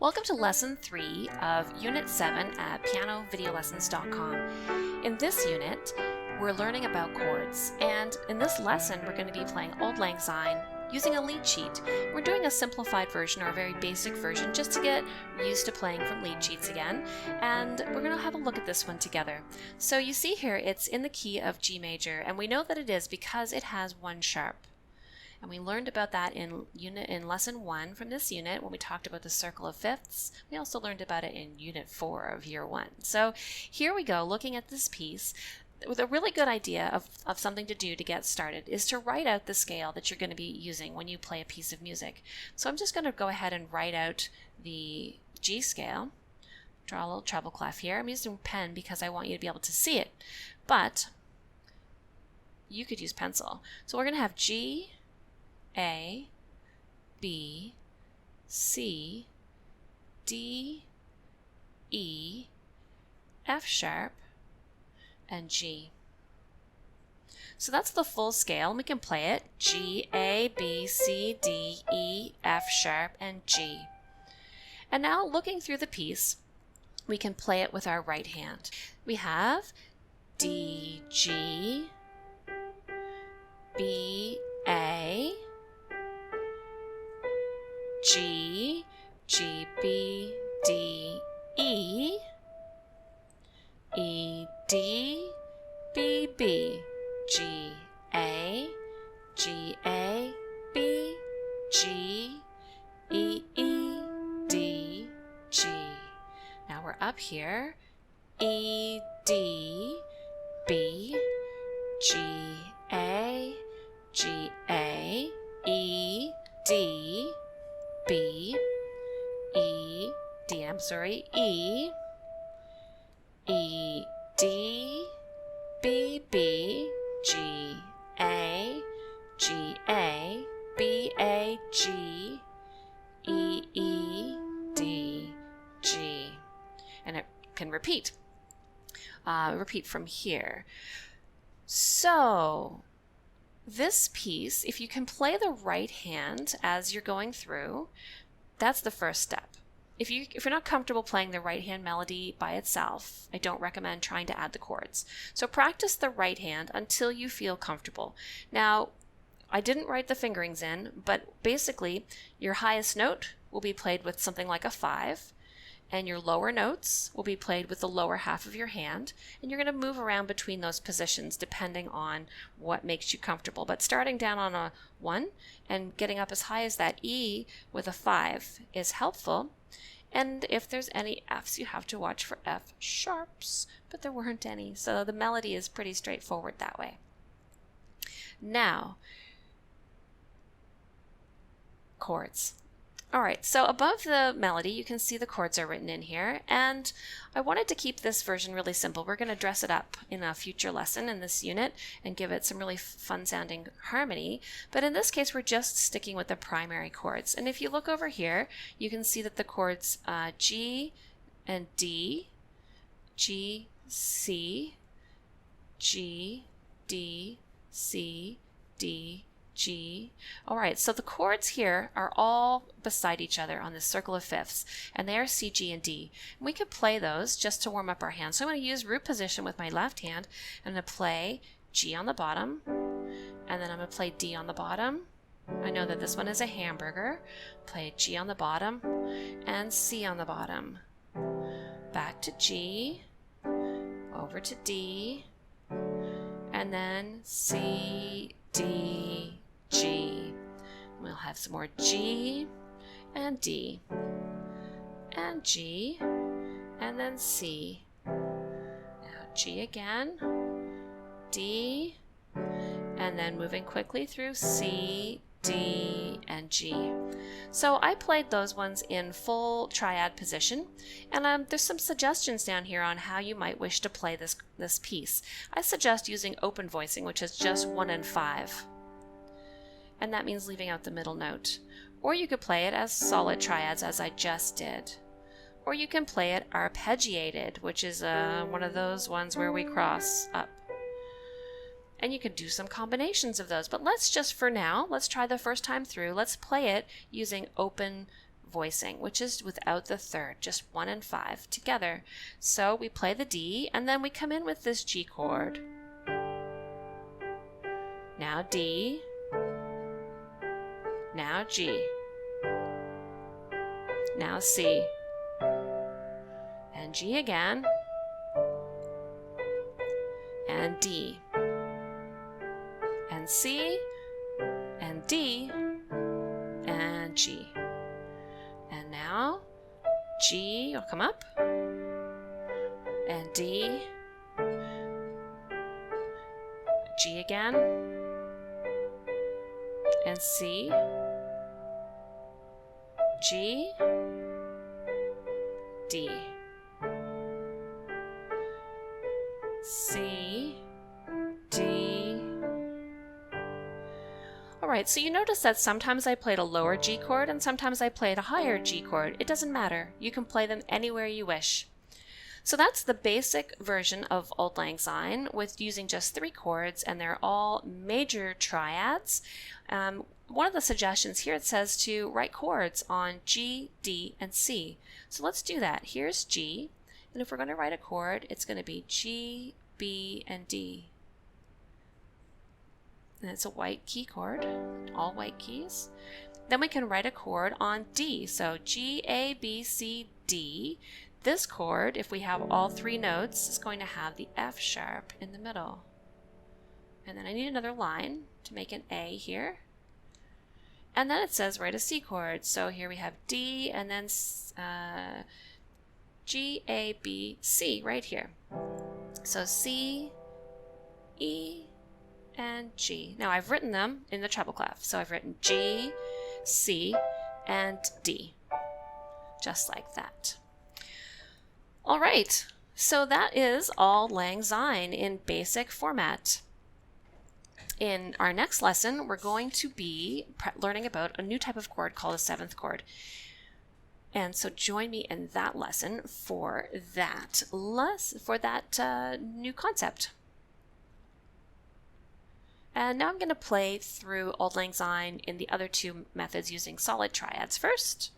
Welcome to Lesson 3 of Unit 7 at pianovideolessons.com. In this unit, we're learning about chords, and in this lesson we're going to be playing Auld Lang Syne using a lead sheet. We're doing a simplified version or a very basic version just to get used to playing from lead sheets again, and we're going to have a look at this one together. So you see here it's in the key of G major, and we know that it is because it has one sharp. And we learned about that in lesson 1 from this unit when we talked about the circle of fifths. We also learned about it in unit 4 of year 1. So here we go, looking at this piece. With a really good idea of something to do to get started is to write out the scale that you're going to be using when you play a piece of music. So I'm just going to go ahead and write out the G scale. Draw a little treble clef here. I'm using pen because I want you to be able to see it, but you could use pencil. So we're going to have G, A, B, C, D, E, F sharp, and G. So that's the full scale. We can play it G, A, B, C, D, E, F sharp, and G. And now looking through the piece, we can play it with our right hand. We have D, G, B, A, G, G, B, D, E, E, D, B, B, G, A, G, A, B, G, E, E, D, G. Now we're up here, E, D, B, G, A, G, A, E, D, B, E, D, E, E, D, B, B, G, A, G, A, B, A, G, E, E, D, G. And it can repeat. Repeat from here. So this piece, if you can play the right hand as you're going through, that's the first step. If you're not comfortable playing the right hand melody by itself, I don't recommend trying to add the chords. So practice the right hand until you feel comfortable. Now, I didn't write the fingerings in, but basically your highest note will be played with something like a 5, and your lower notes will be played with the lower half of your hand, and you're going to move around between those positions depending on what makes you comfortable. But starting down on a 1 and getting up as high as that E with a 5 is helpful. And if there's any Fs, you have to watch for F sharps, but there weren't any, so the melody is pretty straightforward that way. Now, chords. All right, so above the melody, you can see the chords are written in here, and I wanted to keep this version really simple. We're going to dress it up in a future lesson in this unit and give it some really fun-sounding harmony, but in this case, we're just sticking with the primary chords. And if you look over here, you can see that the chords G and D, G, C, G, D, C, D, G. All right, so the chords here are all beside each other on this circle of fifths, and they are C, G, and D. And we could play those just to warm up our hands. So I'm going to use root position with my left hand. I'm going to play G on the bottom, and then I'm going to play D on the bottom. I know that this one is a hamburger. Play G on the bottom and C on the bottom. Back to G, over to D, and then C, D, G. We'll have some more G and D and G and then C. Now G again, D, and then moving quickly through C, D, and G. So I played those ones in full triad position, and there's some suggestions down here on how you might wish to play this piece. I suggest using open voicing, which is just 1 and 5. And that means leaving out the middle note. Or you could play it as solid triads as I just did. Or you can play it arpeggiated, which is one of those ones where we cross up. And you could do some combinations of those, but let's just for now, let's try the first time through. Let's play it using open voicing, which is without the third, just 1 and 5 together. So we play the D, and then we come in with this G chord. Now D, now G, now C, and G again, and D, and C, and D, and G. And now G will come up, and D, G again, and C, G, D, C, D. Alright, so you notice that sometimes I played a lower G chord and sometimes I played a higher G chord. It doesn't matter. You can play them anywhere you wish. So that's the basic version of Auld Lang Syne with using just 3 chords, and they're all major triads. One of the suggestions here, it says to write chords on G, D, and C. So let's do that. Here's G, and if we're going to write a chord, it's going to be G, B, and D. And it's a white key chord, all white keys. Then we can write a chord on D. So G, A, B, C, D. This chord, if we have all 3 notes, is going to have the F sharp in the middle. And then I need another line to make an A here. And then it says write a C chord. So here we have D and then G, A, B, C right here. So C, E, and G. Now I've written them in the treble clef. So I've written G, C, and D. Just like that. All right, so that is Auld Lang Syne in basic format. In our next lesson, we're going to be learning about a new type of chord called a 7th chord. And so join me in that lesson for that new concept. And now I'm going to play through Auld Lang Syne in the other 2 methods using solid triads first.